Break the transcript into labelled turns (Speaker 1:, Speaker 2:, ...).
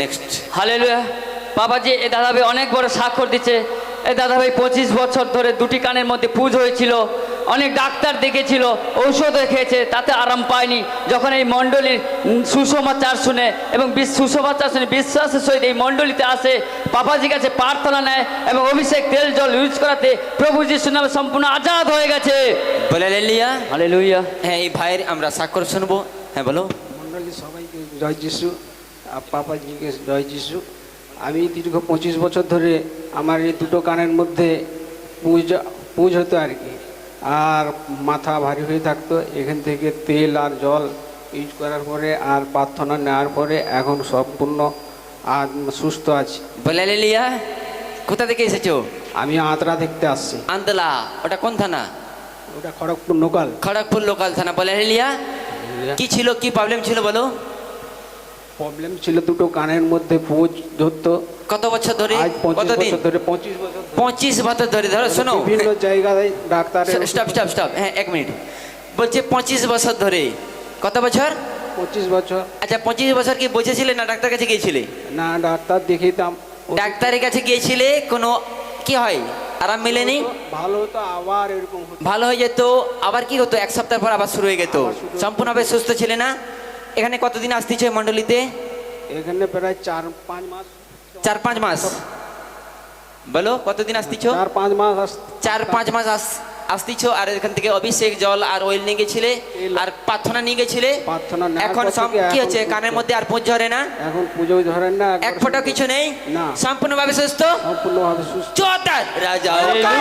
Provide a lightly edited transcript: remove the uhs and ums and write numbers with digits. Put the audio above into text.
Speaker 1: Next.
Speaker 2: Hallelujah. বাবাজি এ দাদাভাই অনেক বড় স্বাক্ষর দিচ্ছে। এই দাদাভাই 25 বছর ধরে দুটি কানের মধ্যে পুজ হয়েছিল, অনেক ডাক্তার দেখেছিল, ঔষধ খেয়েছে, তাতে আরাম পায়নি। যখন এই মণ্ডলীর সুসমাচার শুনে এবং সুসমাচার শুনে বিশ্বাসের সহিত এই মণ্ডলীতে আসে, বাবাজির কাছে প্রার্থনা নেয় এবং অভিষেক তেল জল ইউজ করাতে প্রভু যিশুর নামে সম্পূর্ণ আজাদ হয়ে গেছে।
Speaker 1: বলে হালেলুয়া।
Speaker 2: হালেলুয়া।
Speaker 1: হ্যাঁ, এই ভাইয়ের আমরা স্বাক্ষর শুনবো। হ্যাঁ বলো।
Speaker 3: মণ্ডলী সবাইকে জয় যিশু, পাপাজিকে জয় যিশু। আমি দীর্ঘ 25 বছর ধরে আমার এই দুটো কানের মধ্যে পুজ হতো আর কি, আর মাথা ভারী হয়ে থাকতো। এখান থেকে তেল আর জল ইউজ করার পরে আর প্রার্থনা নেওয়ার পরে এখন সম্পূর্ণ আর সুস্থ আছি।
Speaker 1: বলে হালেলুয়া। কোথা থেকে এসেছো?
Speaker 3: আমি আদ্রা দেখতে আসছি।
Speaker 1: আন্দলা, ওটা কোন থানা?
Speaker 3: ওটা খড়গপুর লোকাল।
Speaker 1: খড়গপুর লোকাল থানা। বলে হালেলুয়া। কি ছিল, কি প্রবলেম ছিল বলো?
Speaker 3: প্রবলেম ছিল দুটো কানের মধ্যে পুজ ধরতো।
Speaker 1: কত বছর ধরে?
Speaker 3: আজ 25
Speaker 1: কতদিন?
Speaker 3: বছর ধরে। 25 বছর
Speaker 1: 25 বছর ধরে। ধরো শোনো,
Speaker 3: বিভিন্ন জায়গায় ডাক্তার।
Speaker 1: Stop stop stop. হ্যাঁ, এক মিনিট। বলছে 25 বছর ধরে। কত বছর?
Speaker 3: 25 বছর।
Speaker 1: আচ্ছা, 25 বছর কি বসেছিলে না ডাক্তার কাছে গিয়েছিলে?
Speaker 3: না, ডাক্তার দেখিতাম।
Speaker 1: ডাক্তারের কাছে গিয়েছিলে, কোনো কি হয়, আরাম মেলেনি?
Speaker 3: ভালো হতো, আবার এরকম হতো।
Speaker 1: ভালো হয়ে যেত, আবার কি হতো, এক সপ্তাহ পর আবার শুরু হয়ে যেত। সম্পূর্ণভাবে সুস্থ ছিলে না? এখানে কতদিন আসতেছ এই মণ্ডলীতে?
Speaker 3: এখানে প্রায় 4-5 মাস।
Speaker 1: 4-5 মাস। বলো কতদিন আসতেছ?
Speaker 3: 4-5 মাস
Speaker 1: 4-5 মাস আসতেছ। আর এখান থেকে অভিষেক জল আর অয়েল নিয়ে গেছিলে, আর প্রার্থনা নিয়ে গেছিলে।
Speaker 3: প্রার্থনা নেওয়ার
Speaker 1: এখন
Speaker 3: পর থেকে
Speaker 1: কি হচ্ছে,
Speaker 3: এখন
Speaker 1: কানের মধ্যে আর পুঁজ ঝরে না?
Speaker 3: এখন পুজো ধরেন না,
Speaker 1: এক ফোঁটা কিছু নেই,
Speaker 3: না।
Speaker 1: সম্পূর্ণভাবে সুস্থ।
Speaker 3: সম্পূর্ণভাবে সুস্থ।
Speaker 1: চোতার রাজা।
Speaker 2: হালেলুয়া।